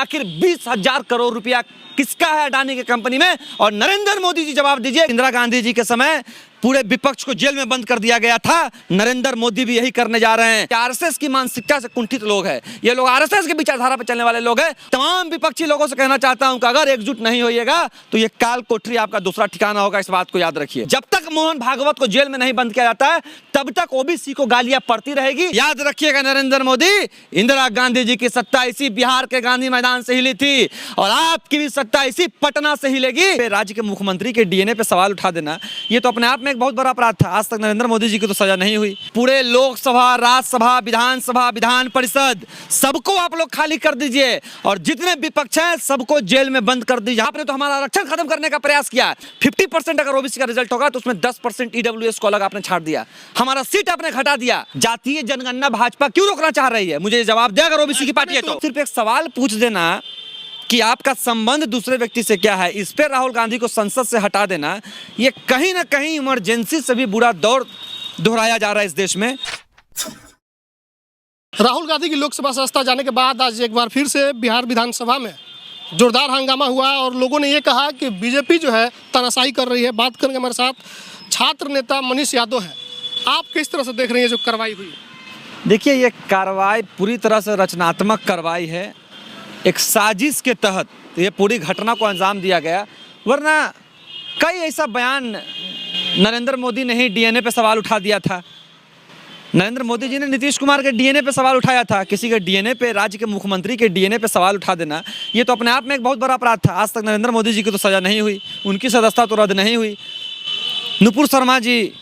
आखिर 20,000 करोड़ रुपया किसका है अडानी की कंपनी में? और नरेंद्र मोदी जी जवाब दीजिए। इंदिरा गांधी जी के समय पूरे विपक्ष को जेल में बंद कर दिया गया था, नरेंद्र मोदी भी यही करने जा रहे हैं। आरएसएस की मानसिकता से कुंठित लोग हैं, ये लोग आरएसएस की विचारधारा पर चलने वाले लोग हैं। तमाम विपक्षी लोगों से कहना चाहता हूं कि अगर एकजुट नहीं होइएगा तो ये काल कोठरी आपका दूसरा ठिकाना होगा, इस बात को याद रखिए। जब तक मोहन भागवत को जेल में नहीं बंद किया जाता है तब तक ओबीसी को गालियां पड़ती रहेगी। याद रखिएगा नरेंद्र मोदी, इंदिरा गांधी जी की सत्ता इसी बिहार के गांधी मैदान से हिली थी और आपकी भी सत्ता इसी पटना से हिलेगी। राज्य के मुख्यमंत्री के डीएनए पे सवाल उठा देना ये तो अपने आप में एक बहुत बड़ा अपराध था। आज तक नरेंद्र मोदी जी की तो सजा नहीं हुई। पूरे लोकसभा, राज्यसभा, विधानसभा, विधान परिषद सबको आप लोग खाली कर दीजिए और जितने विपक्ष हैं सबको जेल में बंद कर दीजिए। आपने तो हमारा आरक्षण खत्म करने का प्रयास किया। 50% अगर ओबीसी का रिजल्ट होगा तो उसमें 10% ईडब्ल्यूएस को अलग आपने छाड़ दिया, हमारा सीट आपने घटा दिया। जातीय जनगणना भाजपा क्यों रोकना चाह रही है? मुझे जवाब दे अगर ओबीसी की पार्टी है तो। सिर्फ एक सवाल पूछ देना कि आपका संबंध दूसरे व्यक्ति से क्या है, इस पे राहुल गांधी को संसद से हटा देना ये कहीं ना कहीं इमरजेंसी से भी बुरा दौर दोहराया जा रहा है इस देश में। राहुल गांधी की लोकसभा सदस्यता जाने के बाद आज एक बार फिर से बिहार विधानसभा में जोरदार हंगामा हुआ और लोगों ने ये कहा कि बीजेपी जो है तानाशाही कर रही है। बात करेंगे हमारे साथ छात्र नेता मनीष यादव है। आप किस तरह से देख रहे हैं जो कार्रवाई हुई? देखिए, ये कार्रवाई पूरी तरह से रचनात्मक कार्रवाई है। एक साजिश के तहत ये पूरी घटना को अंजाम दिया गया, वरना कई ऐसा बयान नरेंद्र मोदी ने ही डीएनए पे सवाल उठा दिया था। नरेंद्र मोदी जी ने नीतीश कुमार के डीएनए पे सवाल उठाया था। किसी के डीएनए पे, राज्य के मुख्यमंत्री के डीएनए पे सवाल उठा देना ये तो अपने आप में एक बहुत बड़ा अपराध था। आज तक नरेंद्र मोदी जी की तो सजा नहीं हुई, उनकी सदस्यता तो रद्द नहीं हुई। नुपुर शर्मा जी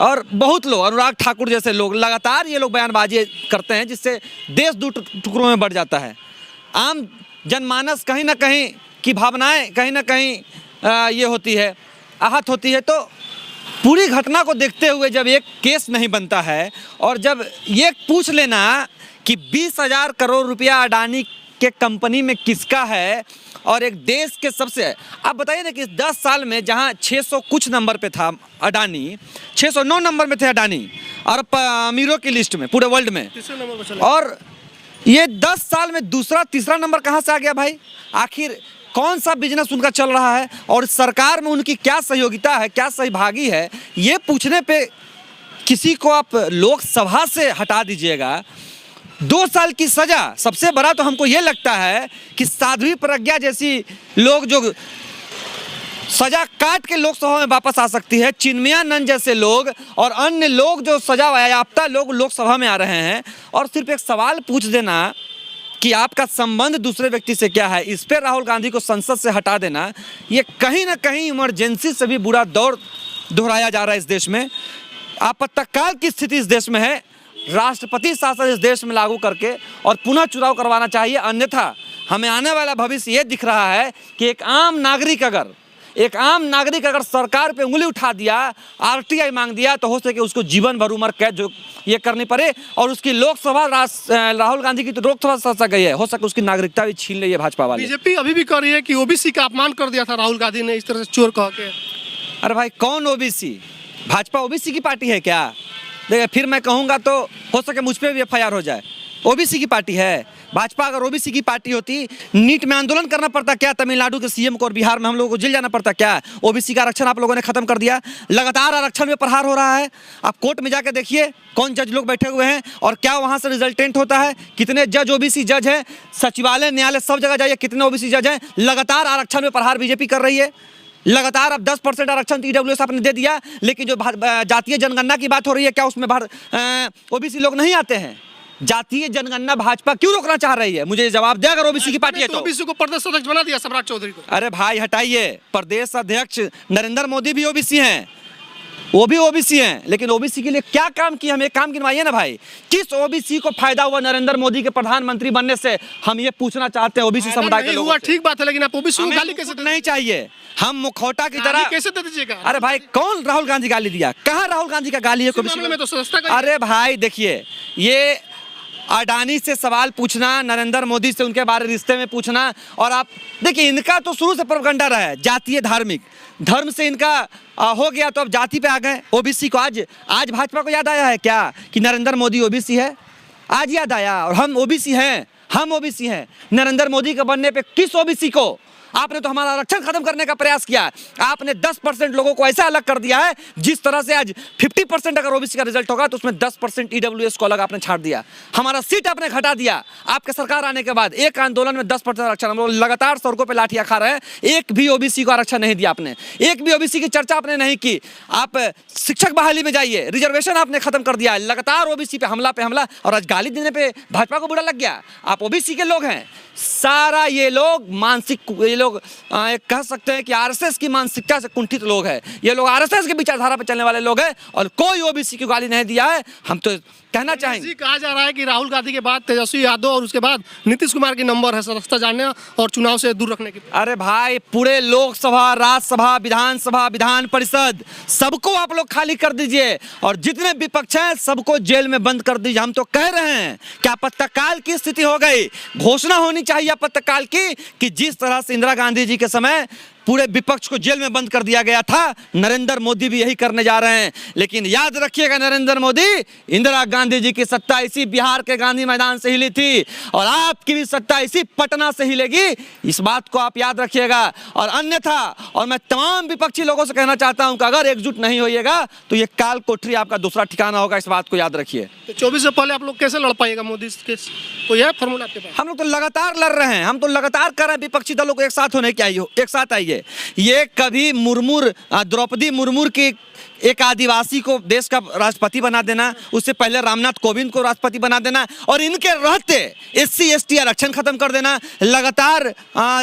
और बहुत लोग, अनुराग ठाकुर जैसे लोग, लगातार ये लोग बयानबाजी करते हैं जिससे देश दो टुकड़ों में बढ़ जाता है। आम जनमानस कहीं ना कहीं की भावनाएं कहीं ना कहीं ये होती है, आहत होती है। तो पूरी घटना को देखते हुए जब एक केस नहीं बनता है और जब ये पूछ लेना कि 20,000 करोड़ रुपया अडानी के कंपनी में किसका है और एक देश के सबसे, आप बताइए ना कि 10 साल में जहां 600 कुछ नंबर पे था अडानी, 609 नंबर में थे अडानी और अमीरों की लिस्ट में पूरे वर्ल्ड में, और ये 10 साल में दूसरा तीसरा नंबर कहां से आ गया भाई? आखिर कौन सा बिजनेस उनका चल रहा है और सरकार में उनकी क्या सहयोगिता है, क्या सहभागी है? ये पूछने पे किसी को आप लोकसभा से हटा दीजिएगा। 2 साल की सजा, सबसे बड़ा तो हमको ये लगता है कि साध्वी प्रज्ञा जैसी लोग जो सजा काट के लोकसभा में वापस आ सकती है, चिन्मयानंद जैसे लोग और अन्य लोग जो सजा याफ्ता लोग लोकसभा में आ रहे हैं और सिर्फ एक सवाल पूछ देना कि आपका संबंध दूसरे व्यक्ति से क्या है, इस पे राहुल गांधी को संसद से हटा देना ये कहीं ना कहीं इमरजेंसी से भी बुरा दौर दोहराया जा रहा है इस देश में। आपातकाल की स्थिति इस देश में है। राष्ट्रपति शासन इस देश में लागू करके और पुनः चुनाव करवाना चाहिए, अन्यथा हमें आने वाला भविष्य ये दिख रहा है कि एक आम नागरिक अगर सरकार पे उंगली उठा दिया, आरटीआई मांग दिया तो हो सके उसको जीवन भर उम्र कैद जो ये करनी पड़े और उसकी लोकसभा राहुल गांधी की तो लोकसभा सदस्य गई है, हो सके उसकी नागरिकता भी छीन ले भाजपा वाले। बीजेपी अभी भी कर रही है कि ओबीसी का अपमान कर दिया था राहुल गांधी ने इस तरह से चोर कह के। अरे भाई, कौन ओबीसी? भाजपा ओबीसी की पार्टी है क्या? देखिए, फिर मैं कहूँगा तो हो सके मुझ पर भी एफआईआर हो जाए। ओबीसी की पार्टी है भाजपा। अगर ओबीसी की पार्टी होती, नीट में आंदोलन करना पड़ता क्या तमिलनाडु के सीएम को और बिहार में हम लोगों को जेल जाना पड़ता क्या? ओबीसी का आरक्षण आप लोगों ने खत्म कर दिया। लगातार आरक्षण में प्रहार हो रहा है। आप कोर्ट में जाके देखिए कौन जज लोग बैठे हुए हैं और क्या वहां से रिजल्टेंट होता है। कितने जज ओबीसी जज हैं, सचिवालय, न्यायालय, सब जगह जाइए, कितने ओबीसी जज हैं। लगातार आरक्षण में प्रहार बीजेपी कर रही है। लगातार अब 10% आरक्षण ईडब्ल्यूएस आपने दे दिया, लेकिन जो जातीय जनगणना की बात हो रही है क्या उसमें ओबीसी लोग नहीं आते हैं? जातीय जनगणना भाजपा क्यों रोकना चाह रही है? मुझे जवाब दे अगर ओबीसी की पार्टी है तो। ओबीसी को प्रदेश अध्यक्ष बना दिया सम्राट चौधरी को। अरे भाई हटाइए, प्रदेश अध्यक्ष नरेंद्र मोदी भी ओबीसी हैं, वो भी ओबीसी हैं, लेकिन ओबीसी के लिए क्या काम किया? हम एक काम गिनवाइए ना भाई। किस ओबीसी को फायदा हुआ नरेंद्र मोदी के प्रधानमंत्री बनने से? हम ये पूछना चाहते हैं ओबीसी समुदाय के लोगों से। ठीक बात है, लेकिन आप ओबीसी को गाली कैसे नहीं चाहिए? हम मुखौटा की तरह कैसे दे दीजिएगा? अरे भाई, कौन राहुल गांधी गाली दिया? कहाँ राहुल गांधी का गाली है? अरे भाई देखिए, ये अडानी से सवाल पूछना, नरेंद्र मोदी से उनके बारे रिश्ते में पूछना, और आप देखिए इनका तो शुरू से प्रोपेगेंडा रहा है जातीय धार्मिक, धर्म से इनका हो गया तो अब जाति पे आ गए। ओबीसी को आज भाजपा को याद आया है क्या कि नरेंद्र मोदी ओबीसी है? आज याद आया और हम ओबीसी हैं, हम ओबीसी हैं। नरेंद्र मोदी के बनने पे किस ओबीसी को? आपने तो हमारा आरक्षण खत्म करने का प्रयास किया है। आपने 10% लोगों को ऐसा अलग कर दिया है, जिस तरह से आज 50% अगर ओबीसी का रिजल्ट होगा तो उसमें 10% ईडब्ल्यूएस को अलग आपने छाड़ दिया। हमारा सीट आपने घटा दिया। आपके सरकार आने के बाद एक आंदोलन में 10% आरक्षण, हम लोग लगातार सड़कों पे लाठियां खा रहे हैं, एक भी ओबीसी को आरक्षण नहीं दिया आपने, एक भी ओबीसी की चर्चा आपने नहीं की। आप शिक्षक बहाली में जाइए, रिजर्वेशन आपने खत्म कर दिया। लगातार ओबीसी पे हमला और आज गाली देने पे भाजपा को बुरा लग गया। आप ओबीसी के लोग हैं। सारा ये लोग कह सकते हैं कि आरएसएस की मानसिकता से कुंठित लोग हैं। ये लोग आरएसएस की विचारधारा पर चलने वाले लोग हैं और कोई ओबीसी की गाली नहीं दिया है। हम तो कहना चाहेंगे, कहा जा रहा है कि राहुल गांधी के बाद तेजस्वी यादव और उसके बाद नीतीश कुमार की नंबर है रास्ता जानने और चुनाव से दूर रखने की। अरे भाई, पूरे लोकसभा, राज्यसभा, विधानसभा, विधान परिषद सबको आप लोग खाली कर दीजिए और जितने विपक्ष हैं सबको जेल में बंद कर दीजिए। हम तो कह रहे हैं कि आपातकाल की स्थिति हो गई, घोषणा होनी चाहिए आपातकाल की, कि जिस तरह से इंदिरा गांधी जी के समय पूरे विपक्ष को जेल में बंद कर दिया गया था, नरेंद्र मोदी भी यही करने जा रहे हैं। लेकिन याद रखिएगा, नरेंद्र मोदी, इंदिरा गांधी जी की सत्ता इसी बिहार के गांधी मैदान से हिली थी और आपकी भी सत्ता इसी पटना से हिलेगी। इस बात को आप याद रखिएगा। और अन्यथा, और मैं तमाम विपक्षी लोगों से कहना चाहता हूं कि अगर एकजुट नहीं होइएगा तो ये काल कोठरी आपका दूसरा ठिकाना होगा। इस बात को याद रखिए। तो 24 से पहले आप लोग कैसे लड़ पाएगा मोदी के? कोई है फॉर्मूला आपके पास? हम लोग तो लगातार लड़ रहे हैं, हम तो लगातार कर रहे हैं विपक्षी दलों को एक साथ होने के एक साथ आइए। ये कभी द्रौपदी मुर्मू की एक आदिवासी को देश का राष्ट्रपति बना देना, उससे पहले रामनाथ कोविंद को राष्ट्रपति बना देना और इनके रहते SC ST आरक्षण खत्म कर देना। लगातार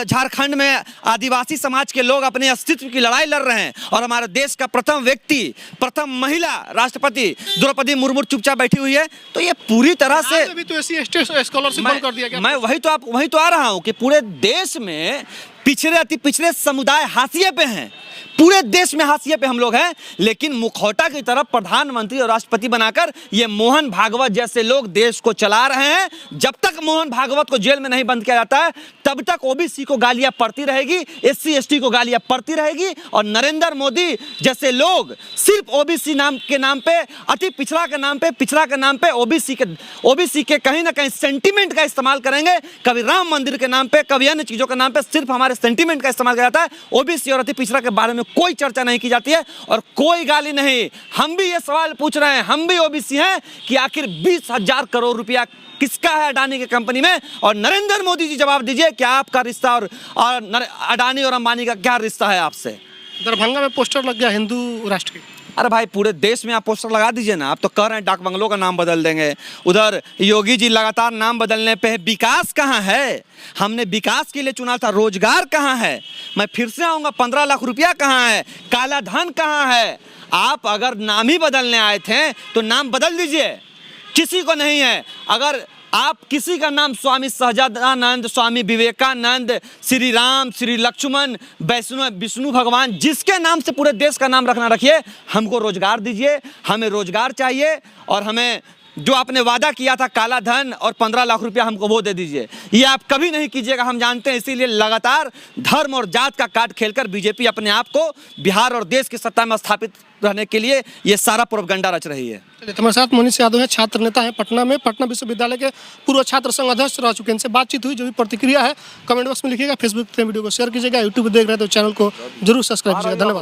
झारखंड में आदिवासी समाज के लोग अपने अस्तित्व की लड़ाई लड़ रहे हैं और हमारे देश का प्रथम महिला राष्ट्रपति द्रौपदी मुर्मू चुपचाप बैठी हुई है। तो ये पूरी तरह से अभी तो SC ST स्कॉलरशिप बंद कर दिया गया। मैं वही तो आ रहा हूं कि पूरे देश में पिछड़े अति पिछड़े समुदाय हाशिए पे हैं, पूरे देश में हाशिए पे हम लोग हैं। लेकिन मुखौटा की तरफ प्रधानमंत्री और राष्ट्रपति बनाकर ये मोहन भागवत जैसे लोग देश को चला रहे हैं। जब तक मोहन भागवत को जेल में नहीं बंद किया जाता है तब तक ओबीसी को गालियां पड़ती रहेगी, SC ST को गालियां पड़ती रहेगी और नरेंद्र मोदी जैसे लोग सिर्फ ओबीसी नाम के नाम पे, अति पिछड़ा के नाम पे ओबीसी के कहीं ना कहीं सेंटीमेंट का इस्तेमाल करेंगे। कभी राम मंदिर के नाम पे, कभी अन्य चीजों के नाम पे सिर्फ हमारे सेंटीमेंट का इस्तेमाल किया जाता है। ओबीसी और अति पिछड़ा के बारे में कोई चर्चा नहीं की जाती है और कोई गाली नहीं। हम भी ये सवाल पूछ रहे हैं, हम भी ओबीसी हैं, कि आखिर 20,000 करोड़ रुपया किसका है अडानी की कंपनी में? और नरेंद्र मोदी जी जवाब दीजिए कि आपका रिश्ता और अडानी और अंबानी का क्या रिश्ता है आपसे? दरभंगा में पोस्टर लग गया हिंदू राष्ट्र की। अरे भाई, पूरे देश में आप पोस्टर लगा दीजिए ना। आप तो कह रहे हैं डाक बंगलों का नाम बदल देंगे, उधर योगी जी लगातार नाम बदलने पे है। विकास कहाँ है? हमने विकास के लिए चुना था, रोजगार कहाँ है? मैं फिर से आऊँगा, 15 लाख रुपया कहाँ है? काला धन कहाँ है? आप अगर नाम ही बदलने आए थे तो नाम बदल दीजिए, किसी को नहीं है। अगर आप किसी का नाम स्वामी सहजानंद, स्वामी विवेकानंद, श्री राम, श्री लक्ष्मण, विष्णु भगवान, जिसके नाम से पूरे देश का नाम रखना रखिए। हमको रोजगार दीजिए, हमें रोजगार चाहिए और हमें जो आपने वादा किया था काला धन और 15 लाख रुपया हमको वो दे दीजिए। ये आप कभी नहीं कीजिएगा, हम जानते हैं। इसीलिए लगातार धर्म और जात का कार्ड खेलकर बीजेपी अपने आप को बिहार और देश की सत्ता में स्थापित रहने के लिए ये सारा प्रोपगंडा रच रही है। हमारे साथ मनीष यादव है, छात्र नेता है पटना में, पटना विश्वविद्यालय के पूर्व छात्र संघ अध्यक्ष रह चुके हैं। इनसे बातचीत हुई। जो भी प्रतिक्रिया है कमेंट बॉक्स में लिखिएगा, फेसबुक पे वीडियो को शेयर कीजिएगा, यूट्यूब देख रहे हैं तो चैनल को जरूर सब्सक्राइब कीजिएगा। धन्यवाद।